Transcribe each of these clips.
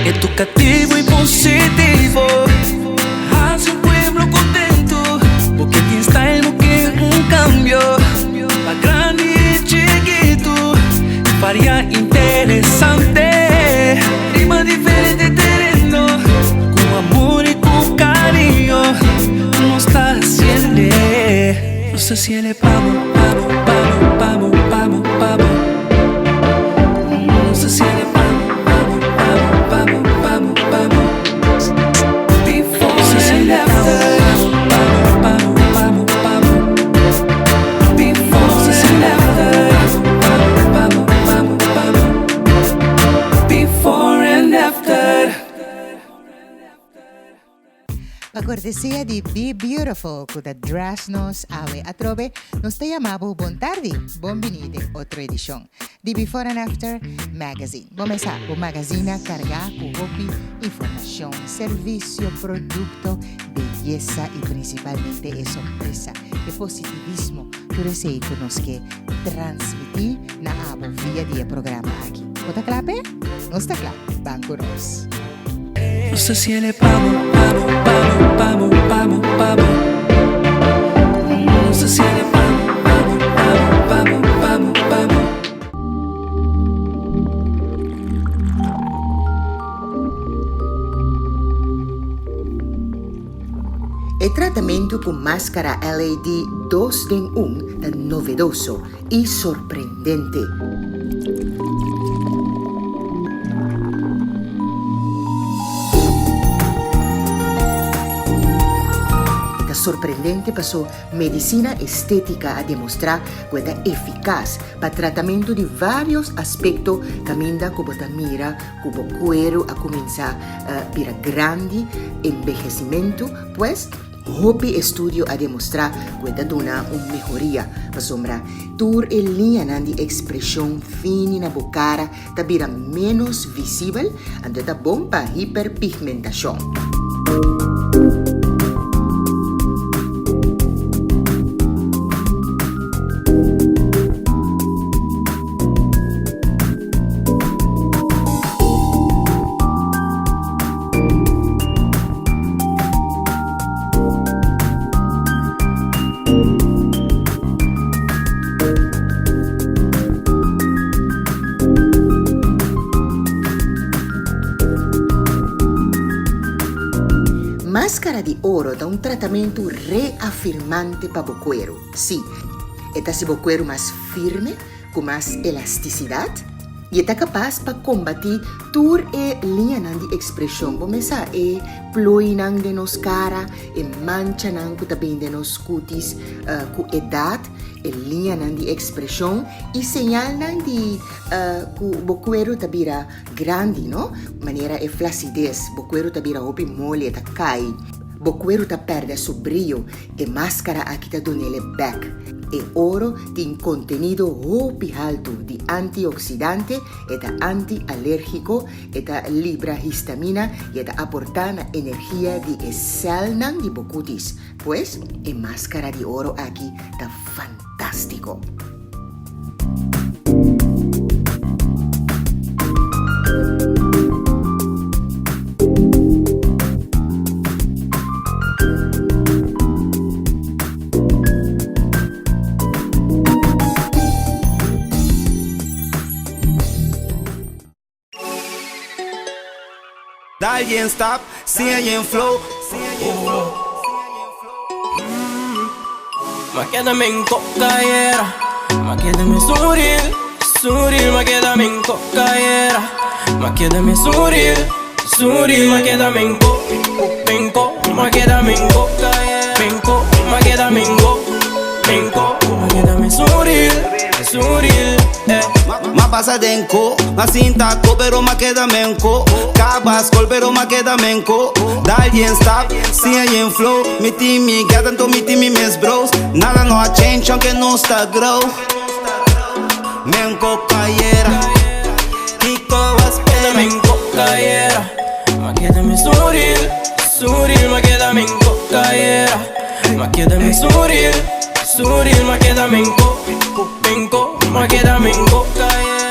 Educativo y positivo, hace un pueblo contento, porque aquí style no quiere un cambio, pa' grande y chiquito, varía interesante, rima diferente terreno, con amor y con cariño, no está haciendo, no se siente pavo, pavo, pavo, pavo, pavo, pavo, no se siente pavo. A cortesia di Be Beautiful, kuda Drash nos awe atrobe, nos te llamamos Bon Tardi, Bonvenite, otra edición de Before and After Magazine. Bomesa, un magazine cargado con hopi, información, servicio, producto, belleza y principalmente es sorpresa, el positivismo, que deseo que nos que transmitir na abo via de programa aquí. ¿Está claro? No está claro, van con nos. No se siente pavo, pavo, pavo, pavo, pavo, pavo. No se siente pavo, pavo, pavo, pavo, pavo, pavo. El tratamiento con máscara LED 2 en 1 es novedoso y sorprendente. Sorprendente pasó medicina estética a demostrar que es eficaz para tratamiento de varios aspectos que minda como mira como cuero a comenzar a virar grande envejecimiento pues Hopi estudio a demostrar que dona una mejoría para sombra tur el línea de expresión fina na bocara tabira menos visible ante ta bom para hiperpigmentación. Máscara de oro da un tratamiento reafirmante para el cuero. Sí, esta es el cuero más firme, con más elasticidad y está capaz para combatir toda línea de expresión. Vamos a ploinan de nos cara, manchanan que también de nos cutis con edad, línea de expresión y señalan de que el cuero tabira grande, ¿no? Manera es flacidez, el cuero tabira opi mole, ta cai. El cuero ta perde su brillo e máscara aquí ta donele back. E oro tiene contenido opi alto de antioxidante, eta antialérgico, eta libra histamina y eta aportana energía de selnan de bocutis. Pues, e máscara de oro aquí ta fantástico. Dai en stop, sigue en flow. Ma quédame en cocaera, ma quédame suril, suril, ma quédame en cocaera, ma quédame suril, suril, ma quédame en co, ma quédame en cocaera, penco, ma quédame en penco, ma quédame suril, suril, Ma pasa denko, ma sintaco, pero ma queda menco. Cabascol, pero ma queda menco. Dai en stop, sigue en flow. Mi team, mi tanto mi team, mis bros. Nada no ha change, aunque no está grow. Menco cayera, Kiko vas quédame en cocaera, ma quédame suril, suril, ma quédame en cocaera, ma quédame suril, suril, ma quédame en penco. me queda mengo,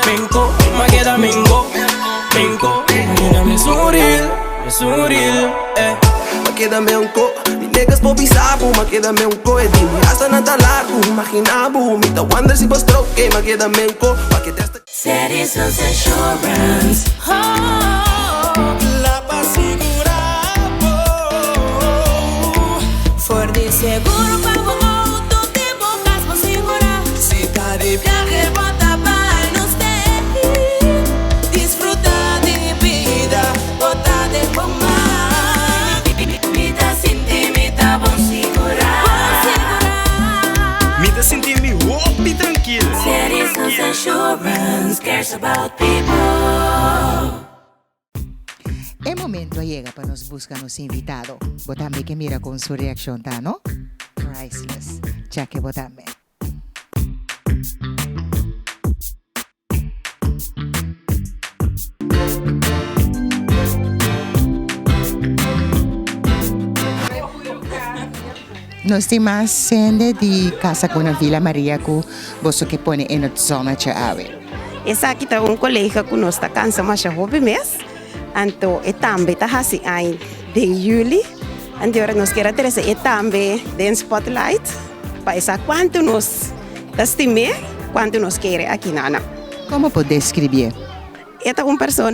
mengo, me queda mengo, mengo, me queda me suril, Me queda mengo, die niggas popi sabu, me queda mengo, e di mi hasta nata largo, imaginabu, mi ta wonder si pas troque, me queda mengo, pa que testa. Citizens Insurance. La passigura For de seguro pago auto, te bocas por segurar. Si tá de Viaje bota para usted. Disfruta de vida, bota de fumar. Mita sin ti, mita bom segurar. Me dá sentir me hope tranquilo. Citizens Insurance cares about people. El momento llega para nos buscar nos invitado. Botambe que mira con su reacción, ¿tá, no? Priceless. Cheque botambe. Nós temos sende de casa com a Vila Maria que você que põe em a zona de ave. Essa aqui tá colega que nós está cansa mais hobby mês. Então, e também tá assim aí de julho. Então, agora nós queremos ter esse e também de spotlight para essa quanto nós estimamos, quanto nós queremos aqui na Ana. Como pode descrever? Esta uma pessoa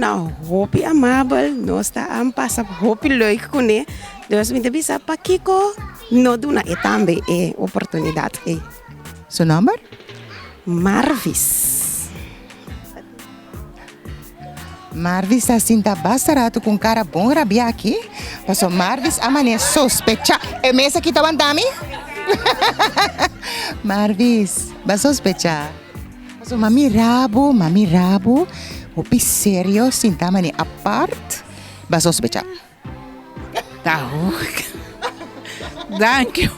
hobby amável, nós está passa hobby leuk com ele. Dus we bisa para Kiko, no do na e também é oportunidade. Seu nome? Marvis. Marvis está assim, tá bastante com cara bom rabia aqui. Passou Marvis, a mané sospecha. É mesa que tá andando? Marvis, vai sospechar. Passou mami rabo. O pi sério, sinta mané apart. Vai sospechar. Tá ruim. Danke.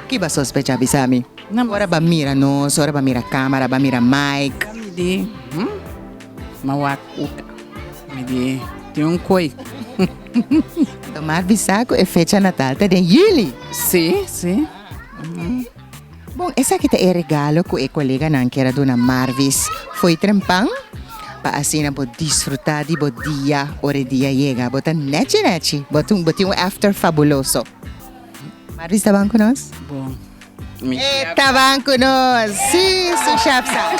Que vai sospechar, Bisami? Agora vai mirar nós, agora vai mirar a câmera, vai mirar mic. Me di. Mawakuka. Me di. Tem coi. Tomar bisaco é fecha natal de julho. Sim. Bom, essa aqui é regalo que o colega não quer dona Marvis. Foi trempão? Para assim não pode desfrutar de bom dia, hora dia chega. Bota nete. Bota um after fabuloso. Marvis, está bem com nós? Bom. Está bem com nós. Sim, seu chefe sabe.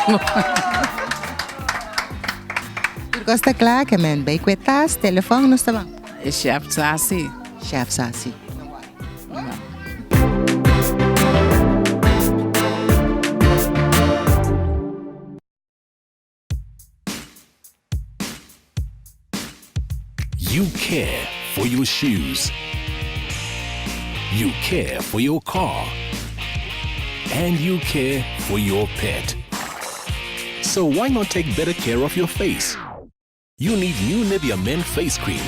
Gosta claro que man, bem cuetas, telefone, não está bem? É chefe Sassi. Chefe Sassi. You care for your shoes. You care for your car. And you care for your pet. So why not take better care of your face? You need new Nivea Men Face Cream.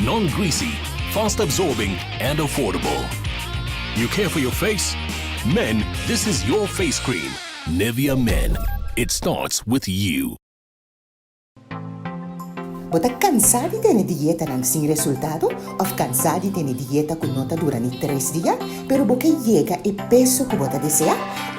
Non-greasy, fast-absorbing, and affordable. You care for your face? Men, this is your face cream. Nivea Men. It starts with you. Bota cansado de ter dieta não sem resultado? Ou cansado de ter dieta que não dura nem 3 dias, pero porque chega e peso que bota deseja?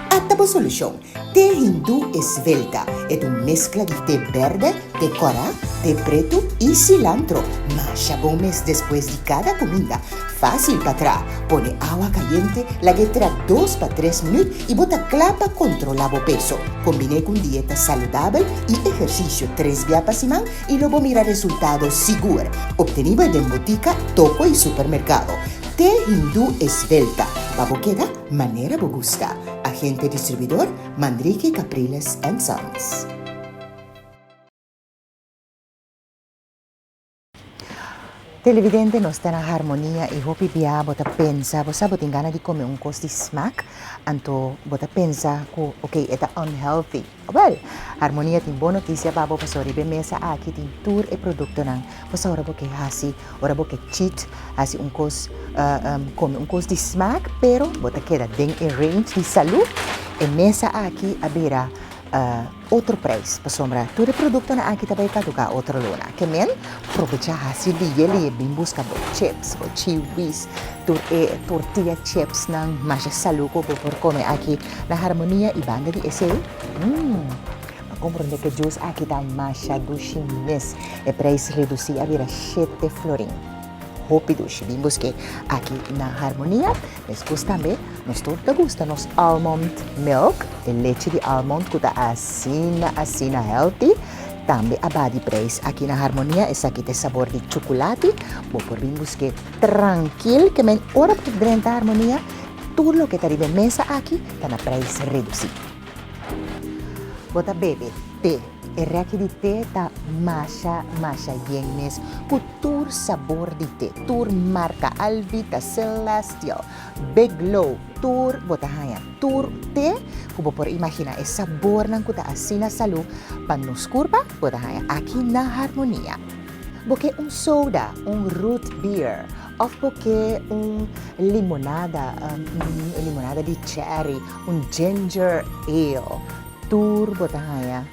Ataba solução. Té hindu esvelta é uma mescla de té verde, té cora, té preto e cilantro. Masha bom mês depois de cada comida. Fácil para trás. Põe água caliente, laguetra 2 para 3 minutos e bota clapa controlar o peso. Combine com dieta saudável e exercício 3 dias para semana e logo mira resultados seguros. Obtenido em botica, toco e supermercado. Té hindu esvelta. Baboqueda, manera bogusta. Agente distribuidor, Manrique Capriles & Sons. Televidente não está na harmonia e hopi bia bota pensa, você bota gana de comer coisa de smack, então bota pensa que ok, é unhealthy. Well, harmonia tem boa notícia para você sobre mesa aqui tem tour e produto não. Você ora porque assim, ora porque cheat, assim coisa come coisa de smack, pero bota queda dentro range de saúde. E mesa aqui a beira outro preço para sombra. Todo produto na aqui também caduca outra luna. Que men provecha hasi di ele bem busca bo chips, bo chiwis, tortilla chips nang masha saluko por comer aqui na harmonia e banda de esse. Comprende que juice aqui está masha do chimes. E preço reduzido a vira 7 florin. Rápido, bem busque aqui na harmonia. Mas também nós todos gusta nos almond milk, e leite de almond que está assim healthy. Também a body price aqui na harmonia, esse aqui tem sabor de chocolate. Vou por bem busque tranquilo, que men hora por dentro da harmonia, tudo o que está de mesa aqui está na preço reduzido. Bota bebe té. E aqui de té está masha yennes com tur sabor de té. Tur marca Alvita, Celestial, Big Low, tur bota haya. Tur té, como por imaginar, é sabor ng kuta asina salu pan nos curva, bota haya. Aqui na harmonia. Porque soda, root beer, of porque limonada de cherry, ginger ale. Turbo tahaya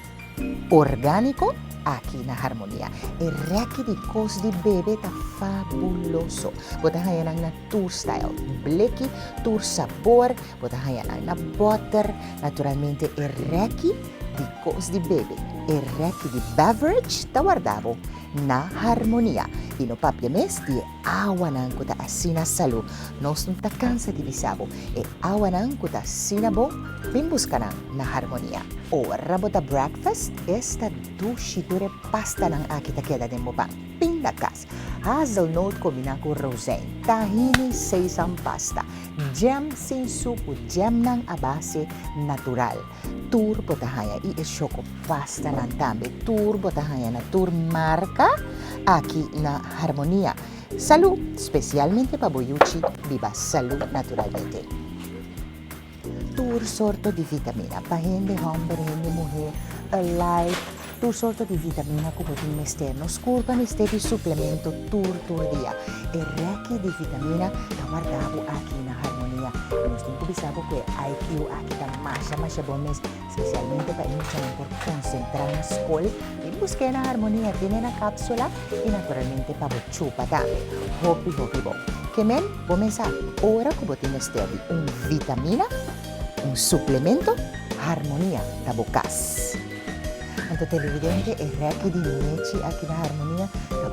orgánico aqui na harmonia. E reque de cos de bebê tá fabuloso. Botahaya nang na tour style, bleki, tour sabor, botahaya nang na butter, naturalmente e reque de cos de bebê. E reque de beverage tá guardavo na harmonia. E no papia mes di awa nang kuta asina salu. Nos não tá cansa de bisabo. E awa nang kuta sinabo, bimbus ka nang na harmonia. Ora bota breakfast, esta dushidure pasta nang akita queda de mopang. Pindakas, hazelnut combina com rosin, tahini sesame pasta, jam sin suco, jam nang a base natural. Tur botahaya e choco pasta nang tambe. Tur botahaya na tur marca aqui na harmonia. Salud, especialmente para boyuchi, viva salud naturalmente. Tur sorto di vitamina, pa gente hombre, gente mujer, alive, tur sorto di vitamina como tin mesterno, sculpa misteri suplemento tur dia. E reque di vitamina ta guardavo aqui na harmonia. Nos tempo bisabo que IQ aqui ta masha bones, especialmente para iniciar por concentrar na escola. E busquei na harmonia, tiene na cápsula e naturalmente para chupa também. Hopi bo. Que men, vou pensar, ora como tin mesteri, vitamina, suplemento, harmonia da bocas. Anto televidente e reque di leche aqui na harmonia da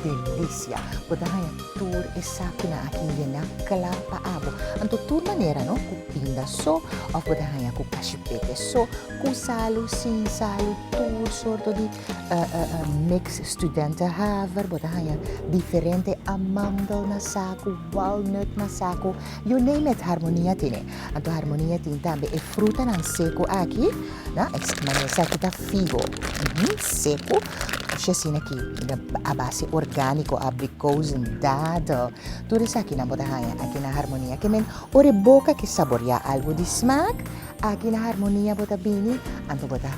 delícia. Podahaya tur esakina aqui na kalapa abo. Anto tur maneira no kupinda so of podahaya ku kashipete so ku salu sin salu tur sorto di mix studente haver podahaya differente amandel na saco, walnut na saco, you name it harmonia tine. Anto harmonia tin tambe e fruta nan seco aqui, na manesa kita figo. Seco, siya sinaki a base orgánico, abricos, dado. Tudo isso aqui na bodahaya, aqui na harmonia. Que men ore boca que saborear algo de smack, aqui na harmonia bota bini, anto bota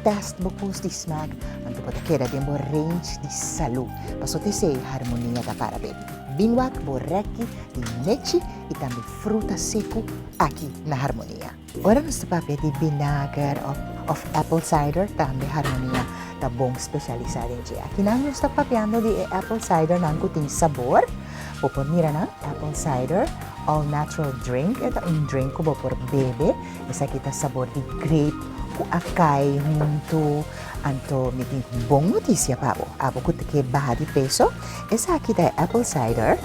test bocos de smack, anto bota queda de range de salu. Paso te sei harmonia da para bem. Binwak, borreki, de leche e também fruta seco aqui na harmonia. Ora nos papel de vinagre of apple cider também harmonia tá bom especializado em dia. Aqui nang nos papiando de apple cider nang kuting sabor. Popomira na apple cider all natural drink. Ito drink ko por bebe. Isa kita sabor de grape ku acai junto anto miting bong noticia pabo. Abo kutike baha de peso. Esa kita apple cider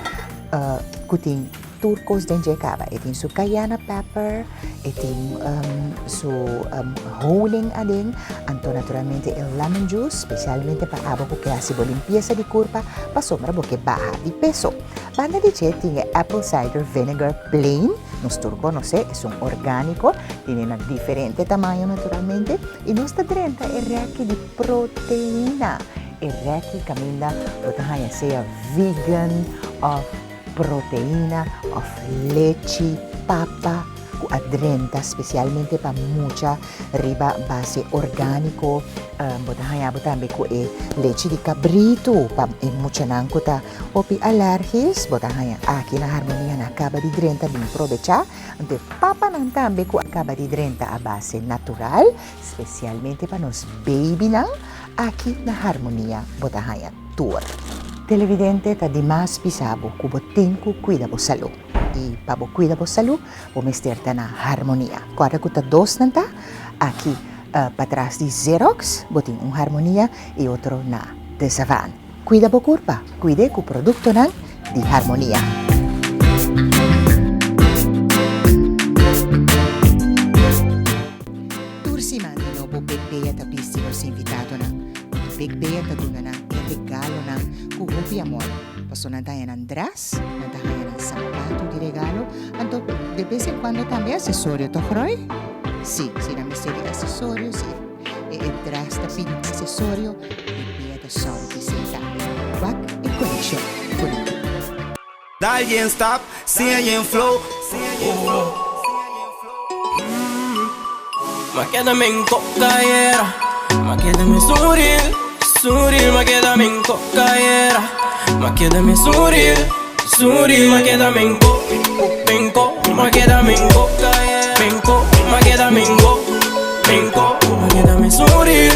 kuting turcos denje kaba. Itin su cayenne pepper, itin su honing ading, anto naturalmente el lemon juice, specialmente pa abo ko klase bo limpieza di curpa, pa sombra bo ke baha di peso. Banda di che tinge apple cider vinegar plain, nos turco no sé, es un orgánico, tiene una diferente tamaño naturalmente, y nos está 30 e reque di proteína. E reque camina, botahaya sea vegan of proteína, of leche, papa, cu adrenta, especialmente para mucha riba base orgánico, botahaya también cu leche de cabrito, pa mucha nankuta opi alergis, botahaya aquí na harmonia na acaba de drenta din provecha, ante papa nang también cu acaba de drenta a base natural, especialmente para nos baby nang, aquí na harmonia botahaya tour. Televidente ta dimas pisabo kubo tinku cuida bo salud. Y para cuida bo salud, vou mesterta na harmonia. Quando kuta dos nanta, aqui para trás de Xerox, botin harmonia e outro na Desavan. Cuida bo curva, cuide com o produto nan de harmonia. Tursimani no bo pekpeya ta pistimos invitado nan. Pekpeya ta duna nan regalo nan kuhupi amor. Paso nandayan András, nandayan sapato de regalo, anto de vez en cuando también accesorio, ¿tohroy? Sí, si na mister de accesorio, sí. Entras ta pin accesorio, pekpeya ta solo visita. Back e connection. Dale en stop, sigue en flow. Ma quédame en cocaera, ma quédame suril, ma quédame en cocaera, ma quédame suril, ma quédame en ma quédame en cocaera, ma quédame ma quédame suril,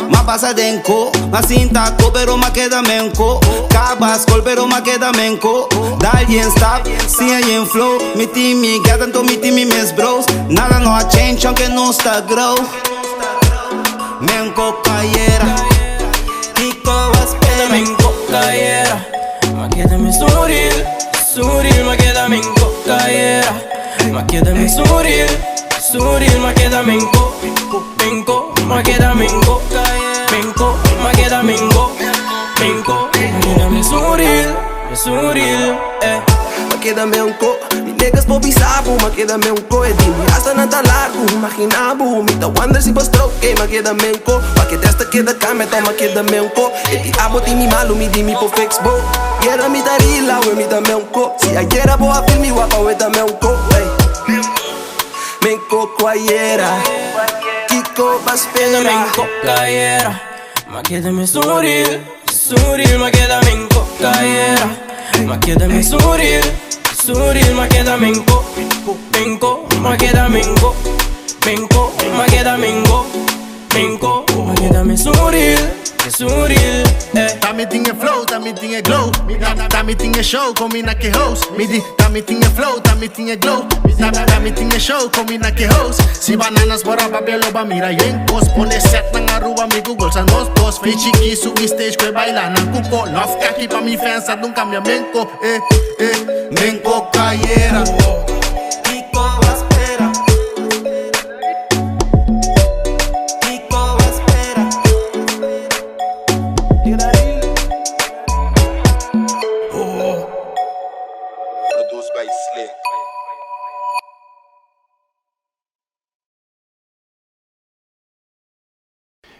Ma pasa denko, ma cinta ko pero ma queda menko. Cabas col pero ma queda menko. Dale en stop, sigue en flow. Mi team, mi gata, mi team, mi mes bros. Nada no ha change aunque no está grow. Menko cayera, Kiko vas quédame en cocaera, ma quédame suril, ma quédame en cocaera, ma quédame suril, ma quédame en ma quédame en ma quédame en suril, Ma quédame un co, mi niggas po bisabo, ma quédame un co, edimi hasta nada largo, imaginabo, mi ta wonder si pas troque, ma quédame un co, pa que testa queda cameta, ma quédame un co, eti abo di mi malo, mi di mi po fix bo, yera mi tarila, we mi dame un co, si ayer abo a film mi guapa, we dame un co, hey, men coco ayera, Kiko vas quédame en cocaera, ma quédame suril, ma quédame en cocaera, ma quédame suril, ma quédame en ma quédame en ma quédame ma quédame suril, Tami tinge flow, tami tinge glow. Tami tinge show, komi na ke host. Midi, tami tinge flow, tami tinge glow. Tami tinge show, komi na ke host. Si bananas bora papelo ba mira yen post. Pone set ng aruba mi Google sa nos dos. Fei chiki subi stage kwe baila ng kuko. Love kaki pa mi fans at nung kambya menko. menko cayera. Kiko vas espera. Kiko vas espera. Produced by Slick.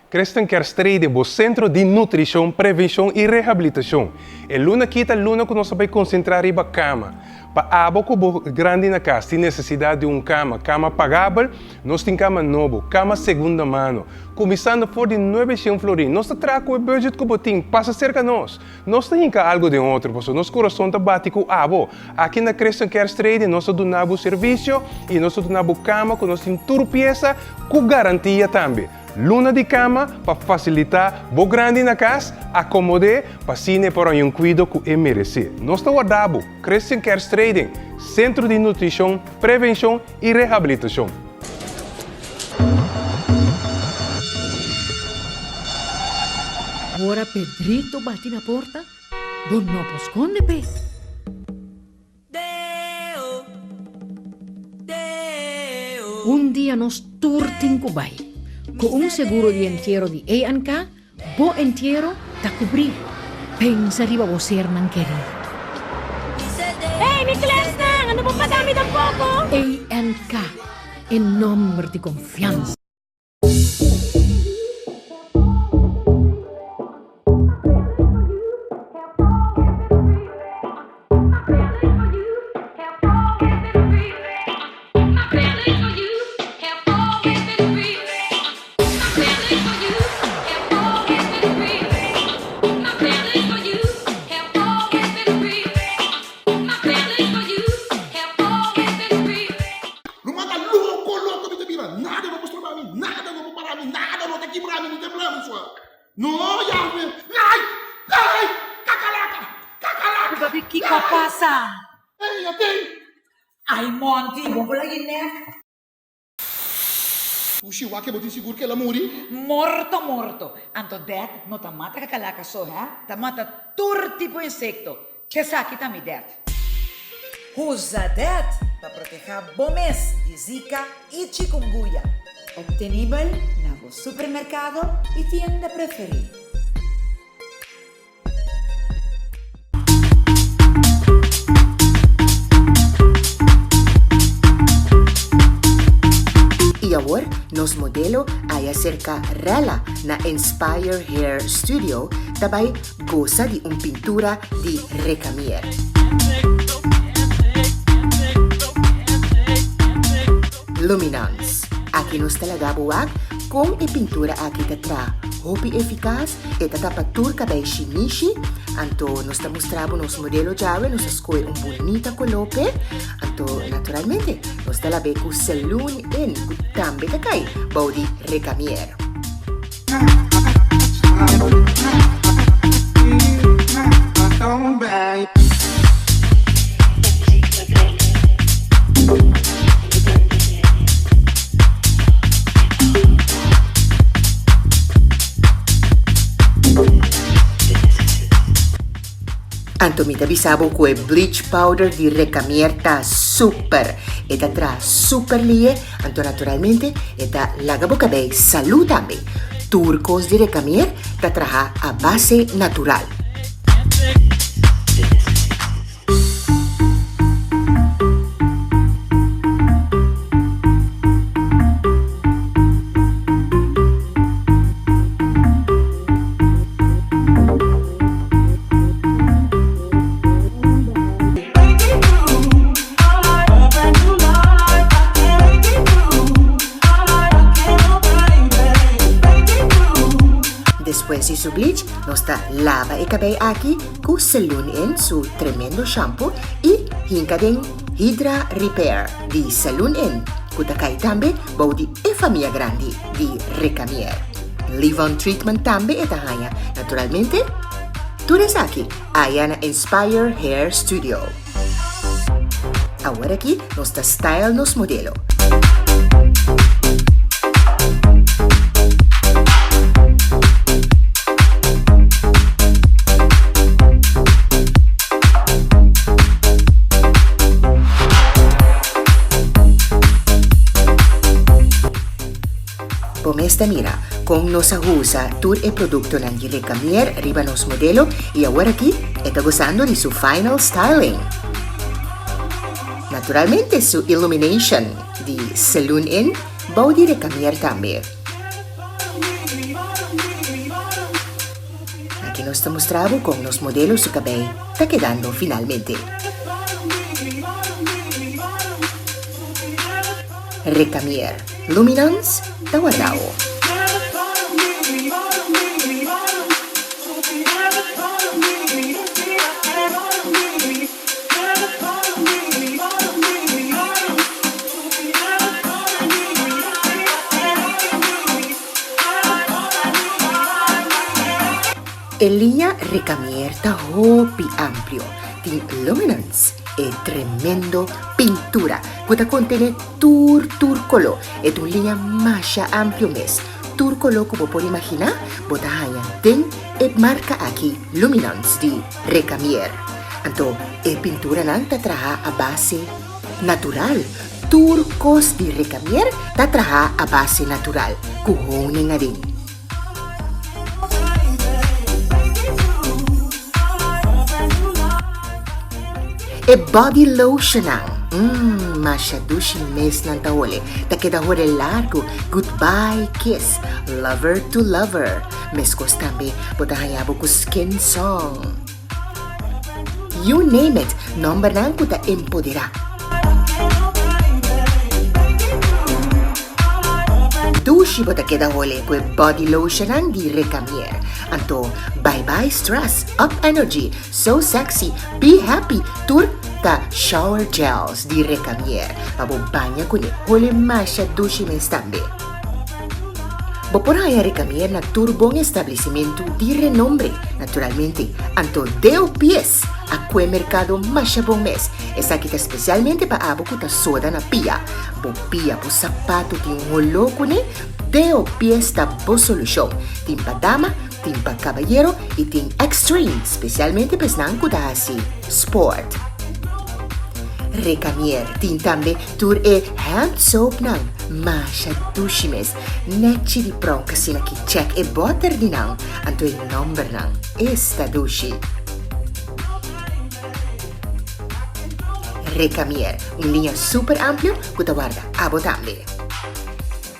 Christian Kerstrede, o Centro de Nutrição, Prevenção e Reabilitação. E luna quita luna que nós vamos concentrar em cama. Para abo que grande na casa tem necessidade de cama pagável, nós temos cama novo, cama segunda mão. Começando por de 900 florin, nós trazemos o budget que botim, passa cerca de nós. Nós temos algo de outro, porque nosso coração está bate com abo. Aqui na Christian Kerstrede, nós donamos serviço e nós donamos cama com nós temos tudo peça com garantia também. Luna de cama para facilitar o grande na casa, acomodar para cine para um cuidado que merece. Nós estamos guardando Christian Kerstrede, Centro de Nutrição, Prevenção e Reabilitação. Ora Pedrito bate na porta, non no posconde pe. Un dia nos turtin kubay. Con un seguro de entierro de A&K, bo entierro ta cubrir. Pensa riba bo ser nang querido. Hey, Nicolas nang! Ano pong madami ng poco? A&K, en nombre de confianza. No, ya, ay, ay, cacalaca. Gabi, Kiko, pasa. Ay, ating. Ay, Monty, mo lagi na. Pushi, wake botin siguro que ela muri? Morto. Anto det, no tamata kakalaka so, ha? Tamata tur tipo insecto. Que sakita mi det. Usa det para proteger bomes de Zika y chikungunya. Obtenible na vo supermercado y tienda preferida. Y ahora nos modelo ay acerca rala na Inspire Hair Studio tabay goza de un pintura de Recamier. Luminance. Aqui nos talagabuak com a pintura aqui tatra hopi eficaz e tapa turca bei shinishi. Anto nos ta mostrabo nos modelo jave nos escoe un bonita colope. Anto naturalmente nos ta labe ku saloon in tambe takai baudi Recamier. Antomita bisabo kue bleach powder di Recamier ta super eta tra super lie anto naturalmente eta lagabo cabei salud tambe turcos di Recamier ta traha a base natural. Después de su bleach, nos da lava el cabello aquí con Saloon In su tremendo shampoo y hinkaden Hydra Repair de Saloon In. Kutakai tambe baudi e familia grande de Recamier. Leave-on treatment tambe etahaya. Naturalmente, tú eres aquí, Ayana Inspire Hair Studio. Ahora aquí nos da style nos modelo. Esta mira, con nos ajusa tur e producto ng Recamier riba nos modelo y ahora aquí está gozando de su final styling. Naturalmente su illumination de Saloon In baudi Recamier también. Aquí nos está mostrando con los modelos su cabello está quedando finalmente. Recamier Luminance Tawadao. En línea Recamier ta hopi amplio, di Luminance e tremendo pintura, que contiene turcolo, e un línea más amplio mes. Turcolo, como puede imaginar, botahayan ten e marca aquí Luminance di Recamier. Anto, e pintura nanta traha a base natural. Turcos di Recamier ta traha a base natural. Kuhonen nga din. E body lotion ang. Masyado mes ng tawole. Takeda hore largo. Goodbye kiss. Lover to lover. Meskos tambe. Potahayabo ko skin song. You name it. Number nang kuta empodera. Dushi potakeda hole kwe body lotion ang di Recamier. Anto, bye-bye stress, up energy, so sexy, be happy, tur ta shower gels di Recamier. Pabobanya ko ni huli masya dushi men stambe. Vos podés Recamier na turbong establecimiento de renombre, naturalmente, anto deo pies a que mercado más bom mes. Esta aqui tá especialmente para abo que tá soda na pia. Bo pia, bo sapato, tem louco, né? Deo pies tá bo solução. Tem para dama, tem para caballero e tem extreme, especialmente para não cuidar assim, sport. Recamier, tem também tur hand soap nang, masha dushimes, nechi di pronca sina ki check butter di nang, anto number nang, esta dushi. Recamier, linha super amplio, que guarda abo tambe.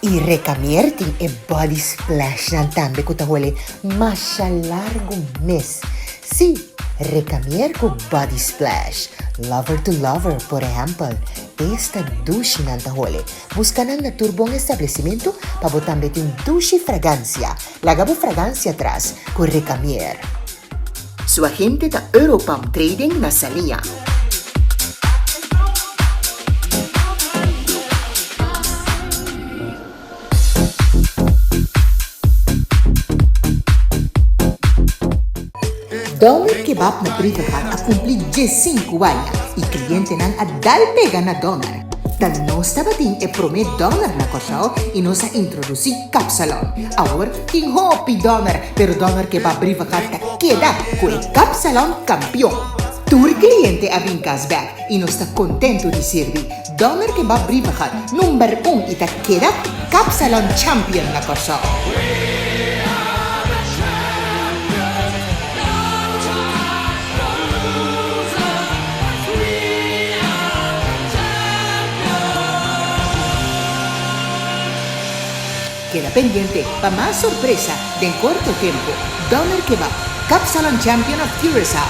E Recamier tem body splash nang tambe, que huele masha largo mes. Sí, Recamier con body splash. Lover to lover, por ejemplo. Esta douche nanta hole. Buscan na turbong establecimiento para botar un douche fragancia. Lagabo fragancia atrás con Recamier. Su agente da Europam Trading na salinha. Doner Kebab na Privahat a cumplir 15 anos e cliente nang adal pega na doner. Dan nós tabating promet doner na korsao e nós a introduzir Capsalon. Agora tem hopi doner, pero doner Kebab Privahat ta queda com o Capsalon campeão. Tur cliente a bin cashback e nós está contento de servir. Doner Kebab Privahat número 1 e ta queda Capsalon champion na korsao. Queda pendiente para más sorpresa de corto tiempo. Doner Kebab, Capsalon Champion of Curaçao.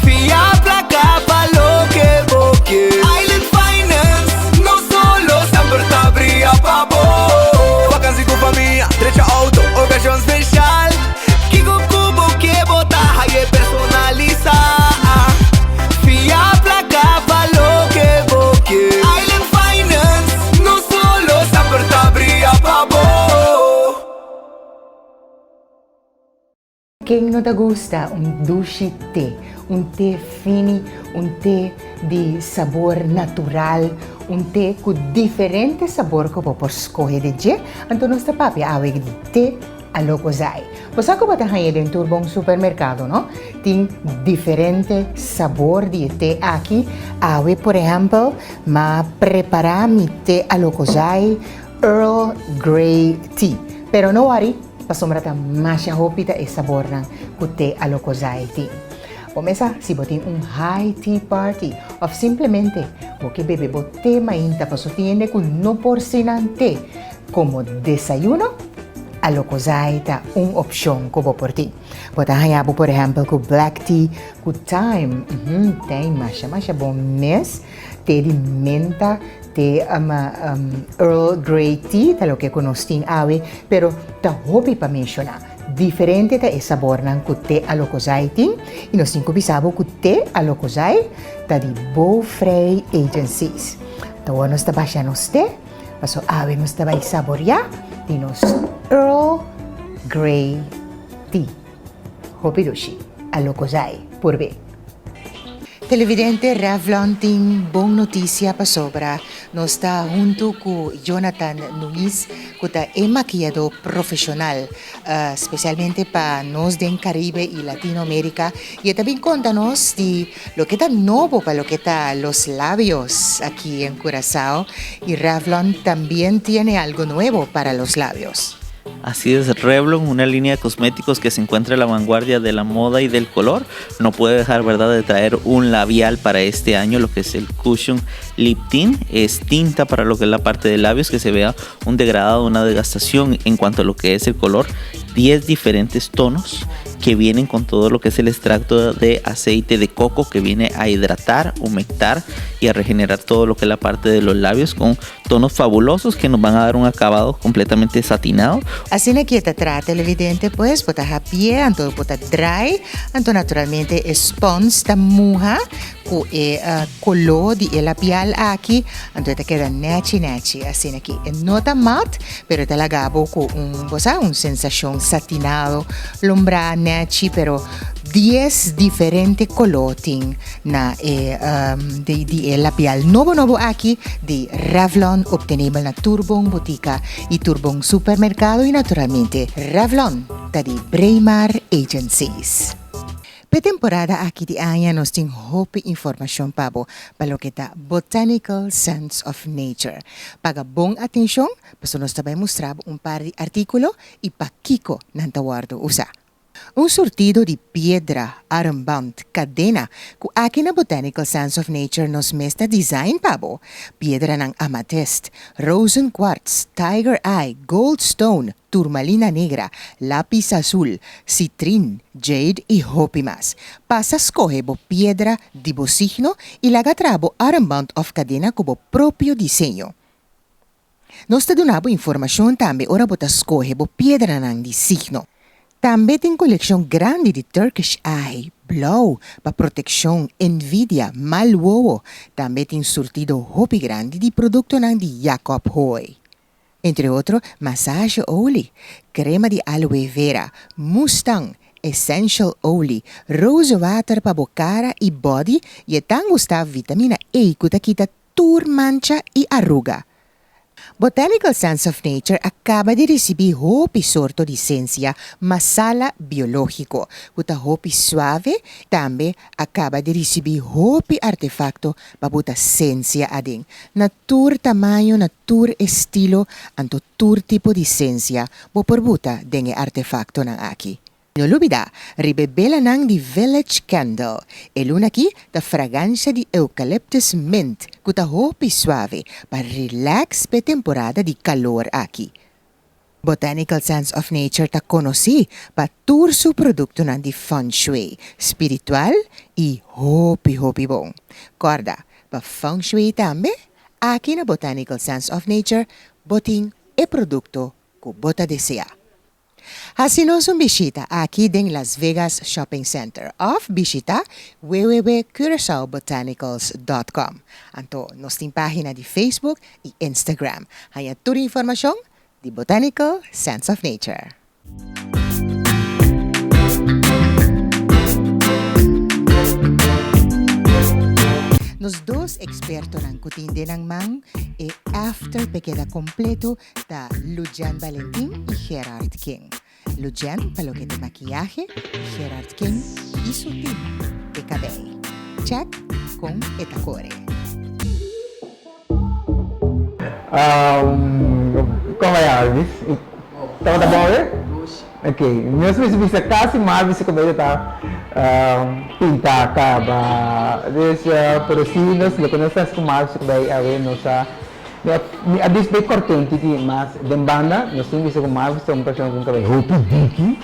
Fiable acá pa' lo que vos quieres. Island Finance, no solo sempre tá brilha pa' vos. Vacancy com família, trecha auto, ocasión especial. Que com cubo que botar aí personalizar. Fiable acá pa' lo que vos quieres. Quem não te gusta douche té? Té fino, té de sabor natural, té com diferente sabor que você pode escolher de je. Então, nós temos de té Alocozay. Você que pode ir dentro de um supermercado, não? Tem diferente sabor de té aqui. Awe, por exemplo, ma preparar mi té Alocozay Earl Grey Tea. Pero não worry. Pasomrata masya hopita e sabor ng kute Alocozay tea. Pomesa, si botin high tea party of simplemente porque bebe bote mainta pasotiene con no porcinan té como desayuno, Alocozay ta opción como por ti. Bota hayabo por ejemplo con black tea, con thyme, tem masya bom mes, té de menta, té Earl Grey tea, talo que conostin awe, pero ta hopi pa mencionar. Diferente ta e sabor ng kute Alocozay ting, e nos cinco bisabo kute Alocozay ta di Beaufray Agencies. Tawa nos taba siya nos te, paso awe nos taba isaborya, di nos Earl Grey tea. Hopi doshi, Alocozay, purbe. Televidente Revlon tem bom notícia para sobra. Nós está junto com Jonathan Nunes, que é maquiador profissional, especialmente para nós do Caribe e Latinoamérica. E também conta-nos de lo que está novo para lo que está los labios aqui em Curaçao. Y Revlon también tiene algo nuevo para los labios. Así es, Revlon, una línea de cosméticos que se encuentra a la vanguardia de la moda y del color. No puede dejar, ¿verdad?, de traer un labial para este año, lo que es el Cushion Lip Tint. Es tinta para lo que es la parte de labios, que se vea un degradado, una desgastación en cuanto a lo que es el color. 10 diferentes tonos que vienen con todo lo que es el extracto de aceite de coco, que viene a hidratar, humectar y a regenerar todo lo que es la parte de los labios con tonos fabulosos que nos van a dar un acabado completamente satinado. Así que te trata el evidente, pues, bota a pie, anto bota dry, anto naturalmente spons ta muja, con color de labial aquí, anto te queda nachi, así que no está mat, pero te la gabo con un sensación satinado, lombra nachi, pero 10 diferentes colores na de labial novo aquí de Revlon, obtenible na Turbong Botica y Turbong Supermercado y naturalmente Revlon de Braemar Agencies. Per temporada aqui de año nos tem hope informação para lo que está Botanical Sense of Nature. Paga bom atenção, para nós também mostrar par de artículos e para Kiko nantawardo usa. Un surtido de piedra, armband, cadena, que aqui na Botanical Sense of Nature nos mesta design pabo. Piedra ng amethyst, rosen quartz, tiger eye, goldstone, turmalina negra, lápiz azul, citrin, jade y hopi más. Pasa escoge bo piedra de bo signo y laga trabo armband of cadena como propio diseño. Nos te donabo información también ora bota escoge bo piedra ng di signo. Também tem coleção grande de Turkish Eye, Blow, para proteção, Nvidia, Malwowo. Também tem surtido hopi grande de produto de Jacob Hoy. Entre outros, massage oil, crema de aloe vera, Mustang, essential oil, rose water para bocara e body, e tão gustava vitamina E que quita tur mancha e arruga. Botanical Sense of Nature acaba de receber hopi sorto de ciência masala biológico. Buta hopi suave também acaba de receber hopi artefacto para buta ciência ading. Natur tamanho, natur estilo, anto tur tipo de ciência, bo por buta denge artefacto nang aki. No olvida, ribebela nang di Village Candle. E luna aqui da fragancia de eucalyptus mint, kuta hopi suave, para relax pe temporada de calor aqui. Botanical Sense of Nature ta conocí pa tour su producto nang di feng shui, spiritual e hopi bom. Corda, pa feng shui tambe, aqui na Botanical Sense of Nature, boting e producto ku bota desea. Assim nos bisita aqui em Las Vegas Shopping Center of bisita www.curaçaobotanicals.com. Anto nos tem página de Facebook e Instagram. Hanya toda informação de Botanical Sense of Nature. Nos dos expertos ng kutinde ng mang e after pequeda completo da Lujan Valentin y Gerard King. Lujan para lo que de maquillaje, Gerard King y su team de cabello. Check con Etacore. Como é, Alves? Tá bom, né? Ok, meus bisa kasi bisa kembali ta pinta ka ba this porosinos lo conosas como bisa kembali awe no sa mi abis bay cortun titi mas den banda no sim bisa como bisa um person com cabelo hopi diki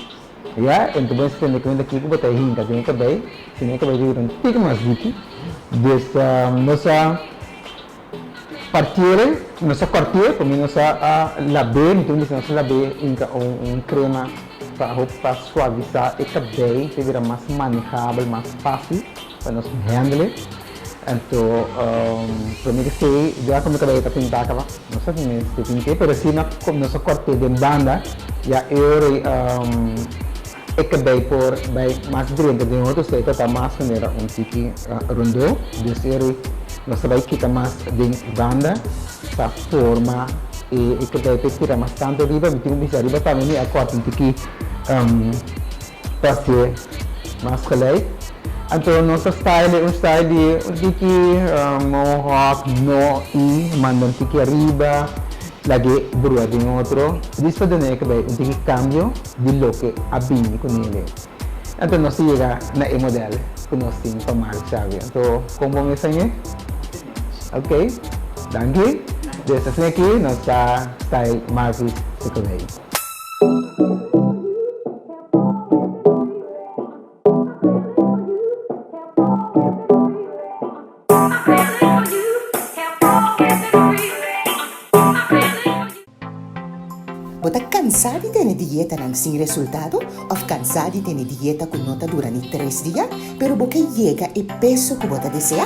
ya então bem se tem que aqui com botar hinga tem cabelo tem cabelo de tico mas diki this no sa partire nossa quartier como nossa labe então nossa labe inca crema para suavizar o cabelo que vira mais manejável, mais fácil para nós handle. Então, para mim que sei, já como o cabelo está pintado, não sei se pintei, mas se nossa corte de banda, já eu o cabelo por mais brilhante de outro jeito, está mais maneira tipo rondo, então nós vai quitar mais de banda para forma e o cabelo tira mais tanto riba, então bisa riba também a corte que passer mais gelijk. Então nosso style é style de mohawk no e mandam tiki arriba, lagi brua de outro. Isso pode ser que vai cambio de lo que abini com ele. Então nós chega na modelo que nós temos para mais chave. Então como me sangue? Ok, danke. Desde aqui nossa style Marvis Secondary. Bota cansado de tener dieta sin resultado o cansado de tener dieta con nota durante 3 días, pero porque llega el peso que bota desea?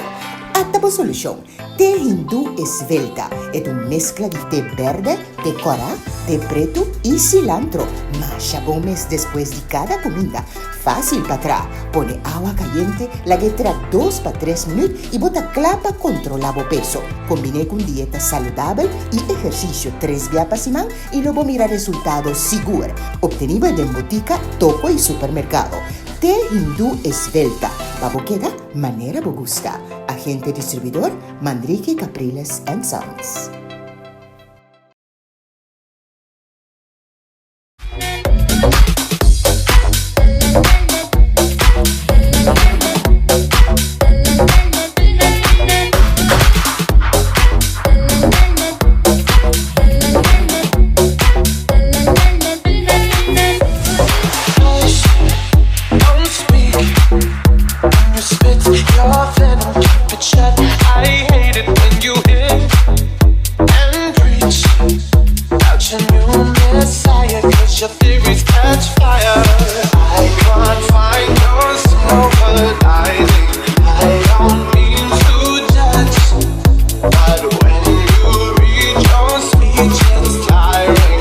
Hasta solución. Té hindú esbelta es una mezcla de té verde, té corá, té preto y cilantro. Masha bomes después de cada comida. Fácil para atrás. Pone agua caliente, la guetra 2 para 3 minutos y bota clapa controlado peso. Combine con dieta saludable y ejercicio 3 días por semana y luego mira resultados seguros. Obtenido en botica, toco y supermercado. Té hindú esbelta. Baboqueda, manera bogusta. Agente distribuidor, Manrique Capriles & Sons. I hate it when you hit and preach about your new messiah, 'cause your theories catch fire. I can't find your silver lining. I don't mean to judge, but when you read your speech, it's tiring.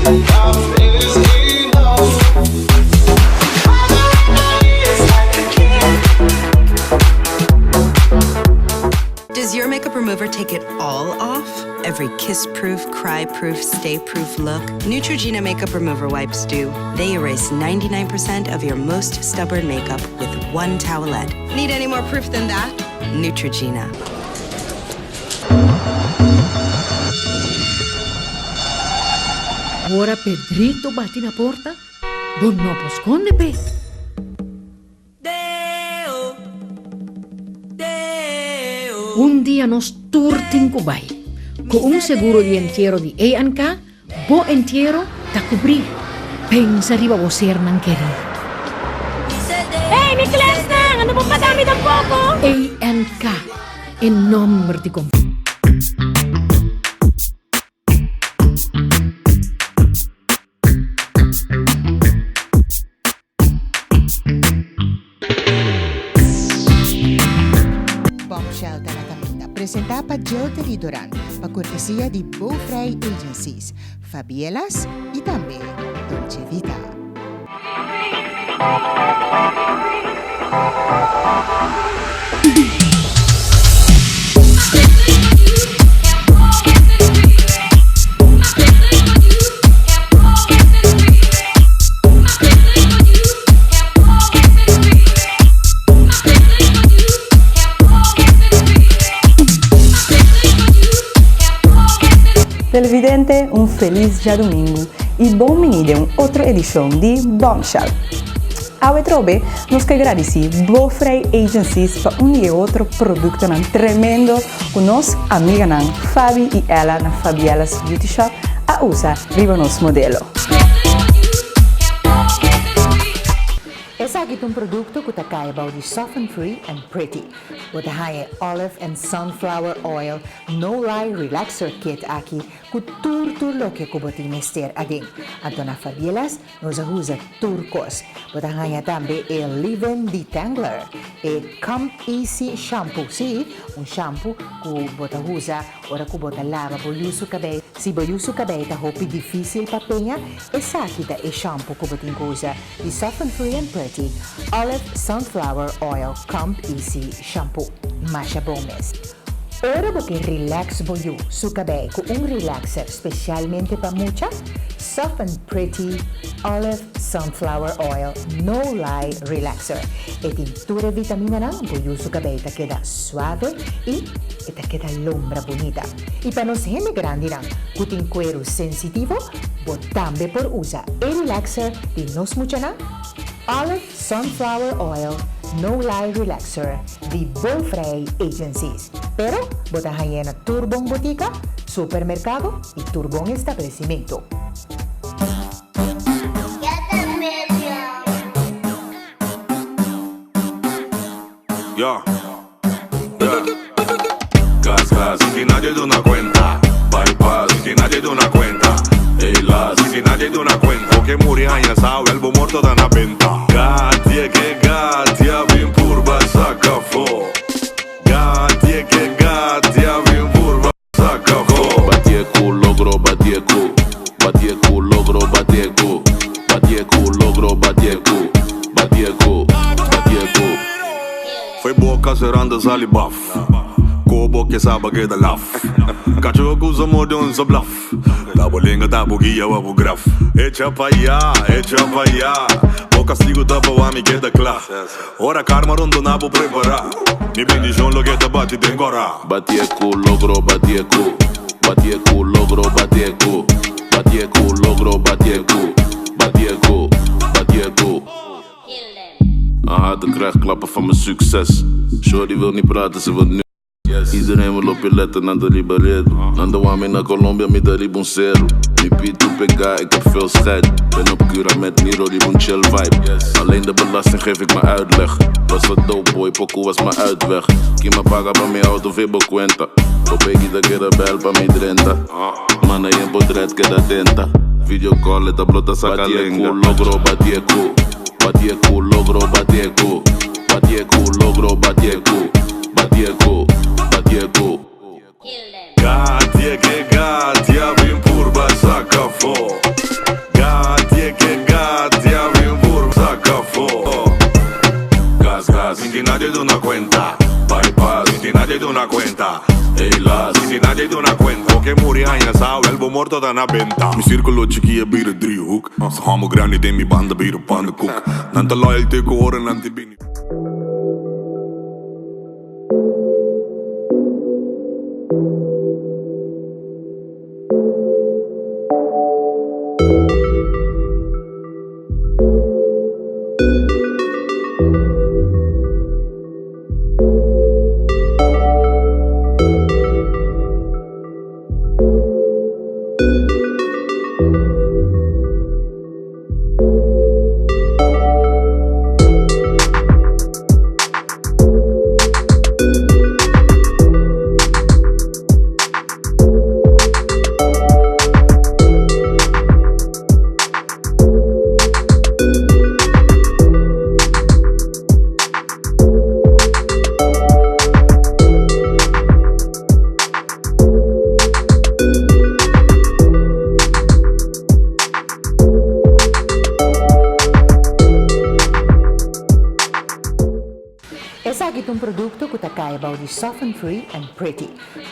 Enough is enough. Does your makeup remover take it all off? Every kiss-proof, cry-proof, stay-proof look? Neutrogena makeup remover wipes do. They erase 99% of your most stubborn makeup with one towelette. Need any more proof than that? Neutrogena. Ora Pedrito bate na porta. Bon no posconde, pe. Un día nos turtin Kubay. Con un seguro de entierro de A&K, bo entierro ta cubrir. Pensa riba bo sernan querer. Hey, Nicholas na! Ano pong madami ng poco? A&K, en nombre de comp. Bombshell dalla Camina presenta pa Joe Duran, pa cortesia di Beaufray Agencies, Fabielas y también Dolce Vita. Televidente, un feliz già domingo e buon venire a un'altra edizione di Bombshell. A trobe, nos que agradecer Beaufray Agencies para e outro produto tremendo com nos amiga Fabi e ela na Fabielas Beauty Shop a usar riba nos modelo. Essa aqui é um produto que está about the Soften Free and Pretty. With a high olive and sunflower oil, no lie relaxer kit aqui, com tudo lo que kuboti mester adin. Então na Fabielas, nós usa turcos. With a high também el leave-in detangler, e Comb Easy shampoo, sim, shampoo que bota usa, ora que bota lava por uso cabelo. Se por uso cabelo tá roupa difícil para penha, essa aqui tá shampoo que bota usa, the Soften Free and Pretty. Olive Sunflower Oil Comb Easy Shampoo. Masha Bomes. Ora porque relax boyu su cabello con un relaxer especialmente para mucha, Soft and Pretty Olive Sunflower Oil No Lie Relaxer. E tintura vitamina nan boyu su cabello te queda suave y te queda l'ombra bonita. Y para nos gemme grandi nan, cutin cuero sensitivo, botambe por usa el relaxer de nos mucha nan, Olive Sunflower Oil No Lie Relaxer de Beaufray Agencies. Pero, botan ahí en Turbón Botica, Supermercado y Turbón Establecimiento. Ya. Gas, sin que nadie dé una cuenta. Bypass, sin que nadie dé una cuenta. Hey, sin que murianha sa elbo morto da na benta. Gatia que gatia vim purba saca fo. Gatia que gatia vim purba saca fo. Batieku logro batieku. Batieku logro batieku. Batieku logro batieku. Batieku batieku. Foi boca seranda salibaf. Kobo que sabe que da laf. Cachorro usa modão sa bluff. Tabo linga tabo guia wabu graf. Echa pa ya. O castigo tabo ami que da clá. Ora karma rondo nabo preparar. Mi bendición lo que te bate de engora. Batieku logro batieku. Batieku logro batieku. Batieku logro batieku. Batieku batieku. De krijgklappen van mijn succes. Shorty wil niet praten, ze wil nu. Iedereen wil op je letten, naar de Liberato. Nando wame naar Colombia, met de Riboncero. Mi P2 PK, ik heb veel scheid. Ben op Cura met Niro, die boom chill vibe. Alleen de belasting geef ik mijn uitleg. Was wat dope boy, pokoe was mijn uitweg. Kima paga pa mi auto, vebo cuenta. Opegi da queda bel pa mi 30. Mana en potret queda tenta. Video call, esta blota saca lenga. Logro batieku. Batieku logro batieku. Batieku logro batieku. Batieku batieku. Gatia que gatia vim purba saca fo. Gatia que gatia vim purba saca fo. Gas gas, sin nadie de una cuenta. Bypass, sin nadie de una cuenta. Helaas, sin nadie de una cuenta. Porque murianha sa elbo morto da na benta. Mi círculo chiquilla bij de driehoek. Ze gaan me granny in mi banden bij de pannenkoek. Nante loyalty ko horen nante bini. About the soft and free and pretty.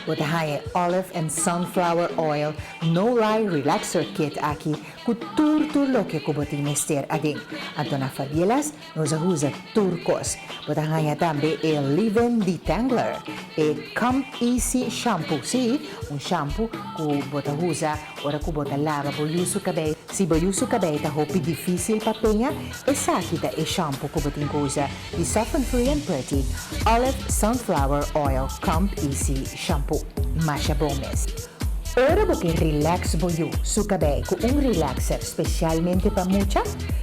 With a high olive and sunflower oil, no lie relaxer kit aqui, ku turtur lo que kuboti mester ading. Anto na fabielas, nos usa turcos. With a high tambe e leave-in detangler. E Comp Easy shampoo, si, un shampoo ku bota usa, ora ku bota lava boyusu cabello. Si boyusu cabello ta hopi difícil pa penha, e sakita e shampoo ku botin usa. The soft and free and pretty, olive sunflower oil Comp Easy shampoo. Masha Bomes. Ora porque relax boyu su cabello con un relaxer specialmente para mucha,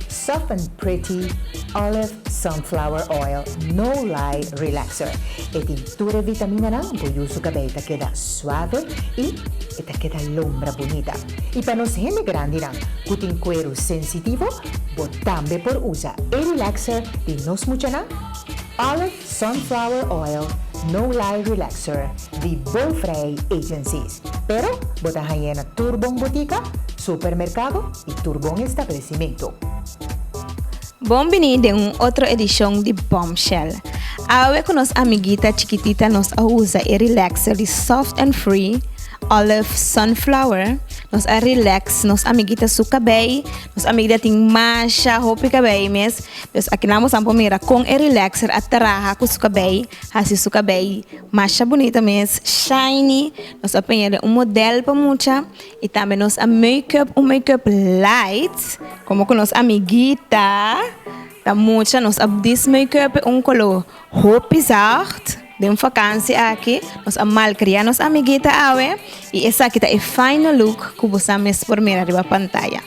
soft and pretty olive sunflower oil no lie relaxer. E tintura vitamina nan boyu su cabello te queda suave y te queda lombra bonita. Y para nos gente grande nan, cutin cuero sensitivo, botambe por usa el relaxer de nos mucha nan, olive sunflower oil no lie relaxer de Bofrey Agencies. Pero botan en Turbon Botica, supermercado y Turbon establecimiento. Bombini de otra edición de Bombshell. Ahora con nos amiguita chiquitita nos usa el relaxer de Soft and Free Olive Sunflower. Nos a relax, nos amiguita su cabello, nos amiguita ting masha hopi cabello mes. Pues aqui namos ampo mira com el relaxer ataraja com su cabello, assim su cabello masha bonita mes, shiny. Nos apanha modelo para mucha e também nos a make-up light, como com nos amiguita. Da mucha nos a this make-up color hopi zacht. De vakantie aqui, nós a malcriar nos amiguita awe e essa aqui tá é final look que você mes por mira riba pantalla.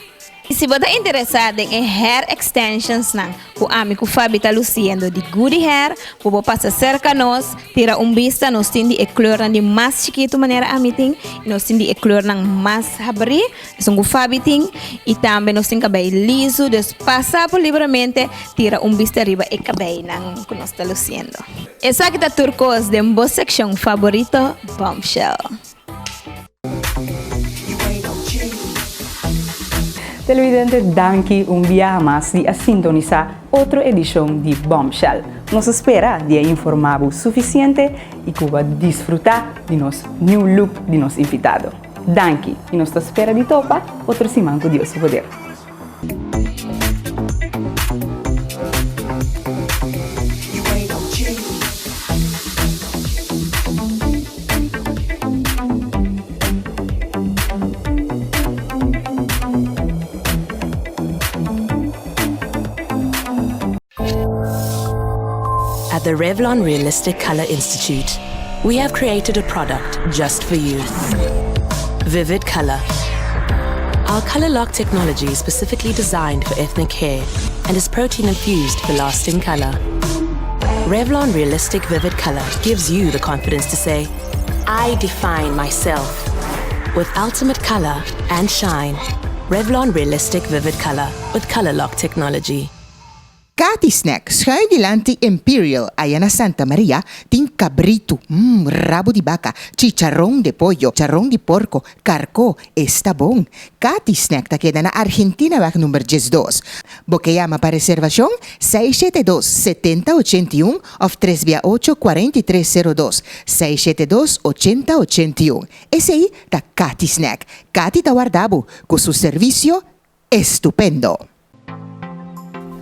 E se você está interessado em hair extensions, o amigo Fabi está luciendo de good hair, você passa cerca de nós, tira vista, nós temos a cor de mais chiquito maneira a meeting, nós temos a cor de mais abrir, nós o Fabi tem, e também nós temos cabelo liso, dus passa por livremente, tira vista arriba e cabelo que nós está luciendo. Essa aqui está turcos de uma secção favorito, Bombshell. Televidente, danke un día más de sintonizar otra edición de Bombshell. Nos espera de informar suficiente y que va a disfrutar de nuestro new look de nuestro invitado. Danke y nos espera de topa otro semana con Dios poder. At the Revlon Realistic Color Institute, we have created a product just for you. Vivid Color. Our Color Lock technology is specifically designed for ethnic hair and is protein infused for lasting color. Revlon Realistic Vivid Color gives you the confidence to say, I define myself. With ultimate color and shine. Revlon Realistic Vivid Color with Color Lock technology. Cathy Snack, schuin Dilanti Imperial, Ayana Santa Maria, tin cabrito, rabo de vaca, chicharrón de pollo, chicharrón de porco, carcó, está bon. Cathy Snack ta queda na Argentina back number 12. Boque llama para reservación 672-7081 of 328-4302, 672-8081. Ese ahí ta Cathy Snack. Cathy ta guardabo, con su servicio estupendo.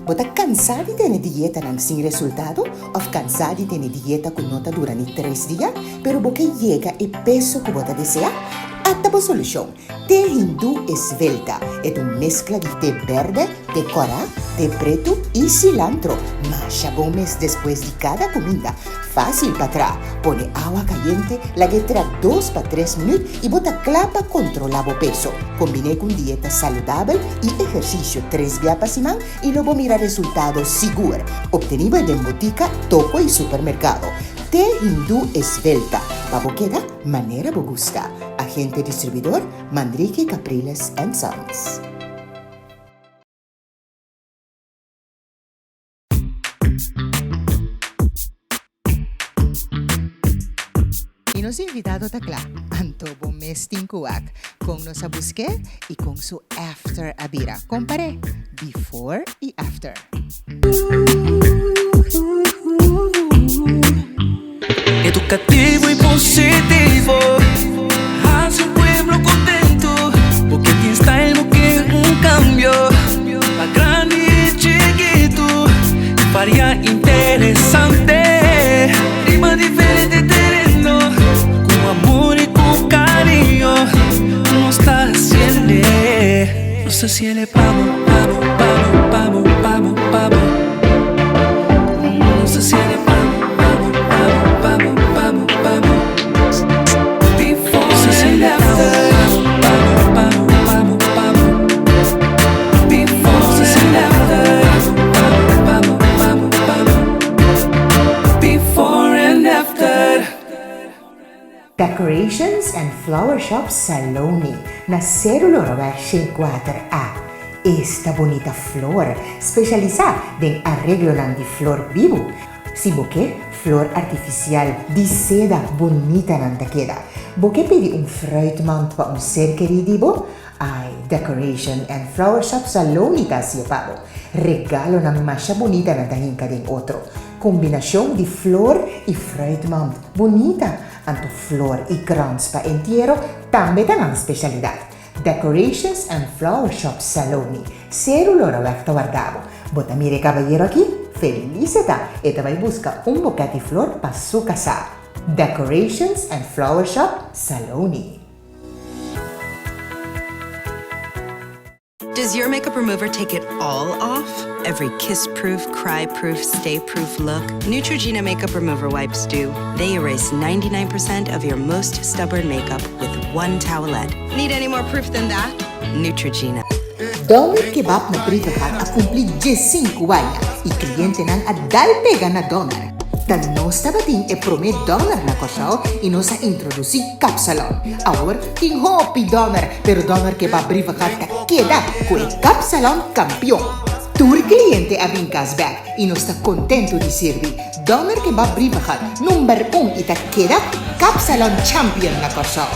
¿Vos cansado de tener dieta sin resultado? ¿O cansado de tener dieta que no te dura ni 3 días? Pero vos que llega el peso que vos deseas? Hasta la solución. Té hindú esbelta. Es una mezcla de té verde, té cora, té preto y cilantro. Masha bomes después de cada comida. Fácil para atrás. Pone agua caliente, la que trae 2 para 3 minutos y bota clapa controlado peso. Combiné con dieta saludable y ejercicio 3 días para semana y luego mira resultados seguros. Obtenido en botica, toco y supermercado. Té hindú esbelta. Babo queda manera bo gusta. Agente distribuidor Manrique Capriles & Sons. Y nos invitado a Tacla, Antobo Mestincuac, con nuestra busque y con su after abira. Comparé before y after. Educativo y positivo, hace un pueblo contento, porque Teen Style no quiere un cambio, pa' grande y chiquito, varía interesante, rima diferente terreno, con amor y con cariño, no está haciendo, no se siente pavo, pavo, pavo, pavo, pavo, pavo, no se siente pavo. Decorations and Flower Shop Saloni, na Célula Roberge 4A. Esta bonita flor, especializada en arreglo de flor vivo. Si boque, flor artificial de seda bonita nanta queda. Boque pedi un fruitmand para un ser querido? Ay, Decoration and Flower Shop Saloni ta si pago. Regalo na masha bonita nanta hinca den otro. Combinación de flor y fruitmand bonita. Anto flor y grans pa entero también dan specialidad. Decorations and Flower Shop Saloni. Célula Roberto Guardavo. Bota mire caballero aquí, felicita e te vai busca un bouquet de flor pa su casa. Decorations and Flower Shop Saloni. Does your makeup remover take it all off? Every kiss-proof, cry-proof, stay-proof look? Neutrogena makeup remover wipes do. They erase 99% of your most stubborn makeup with one towelette. Need any more proof than that? Neutrogena. Doner Kebab na privahan a cumplir 15 waya e cliente nang adal pega na doner. Dan nos tabating e promet doner na kosyaw e nos a introduci Kapsalon. Awar ting hopi doner, pero doner kebab privahan ta queda ko e Kapsalon campion. Tur cliente avin cashback e nos sta contento di servir doner kebab privahan number 1 ita queda Kapsalon champion na kosyaw.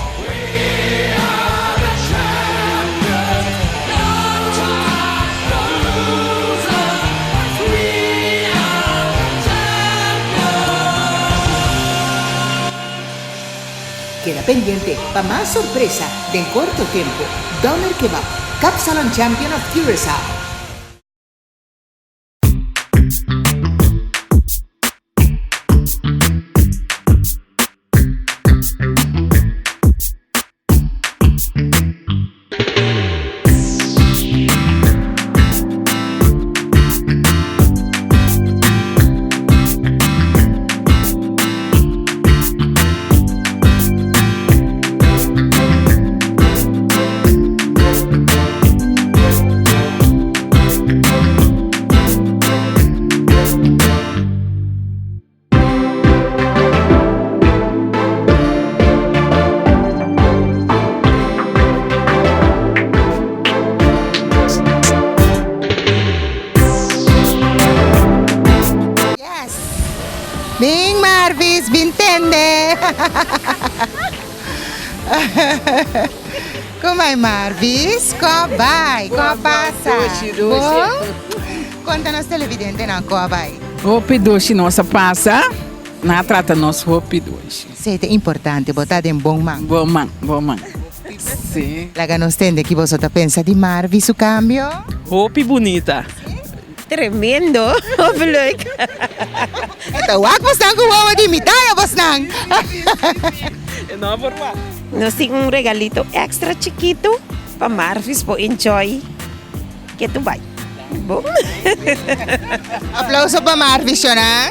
Queda pendiente para más sorpresa de corto tiempo. Doner Kebab, Kapsalon Champion of Curaçao. Bing Marvis, Bintende! Como é Marvis? Como vai? Como passa? Bom? Conta-nos televidente na como vai? Hopi doce nossa passa, na trata nosso hopi doce. Sei, é importante botar em bom man. Bom man. Sim. Laga nos tende que você pensa de Marvis o cambio? Hopi bonita. Tremendo. Hopi leuk. Então, wag mo sang kuwawa di mitaya, boss nang. No, por favor. Nos tengo un regalito extra chiquito para Marvis po enjoy. Que tu vai. Bom. Aplauso para Marvis, yun, ha?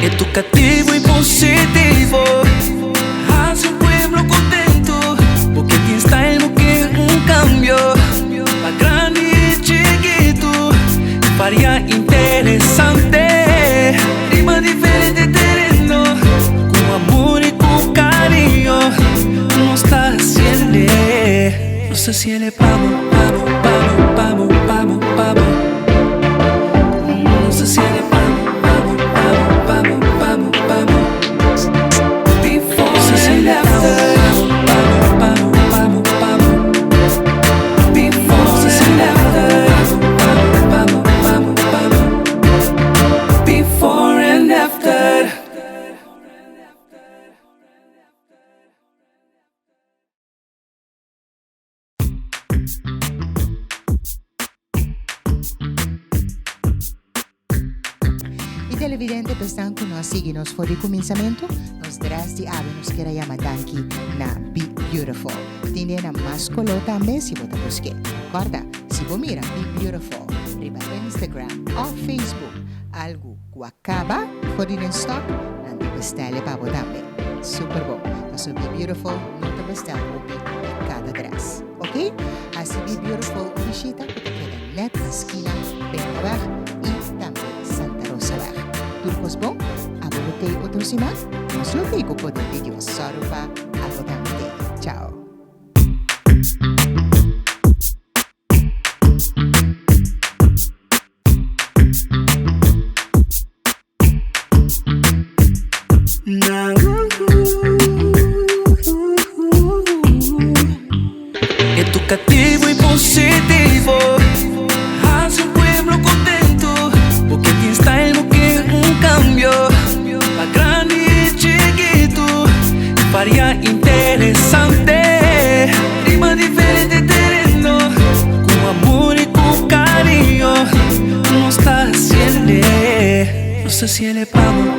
Educativo y positivo, hace un pueblo contento, porque aquí está el que un cambio, para grande y chiquito, varía interesante, rima diferente terreno, con amor y con cariño, no está haciendo, no se haciendo, vamos, no se haciendo, televidente pestan que nos sigue nos for de começamento, nos darás de ave nos quer chamar danki na Be Beautiful. Tiene na mais color também se você busque. Corta, se você mira Be Beautiful, riba Instagram ou Facebook, algo que acaba for de stock, não te bestelle para você também. Super bom. Mas o Be Beautiful não te bestelle o cada dress, ok? Assim Be Beautiful visita que te queda net na esquina, bem abaixo e também Santa Rosa Weg. Turcos bom, abulutei outro sinal, nos lutei com o poder de Deus, Sorupa, abotamente. Tchau. Educativo y positivo, hace un pueblo contento, porque aquí está el que un cambio, para grande y chiquito, varía interesante, rima diferente terreno, con amor y con cariño, no está haciendo, no se haciendo, vamos,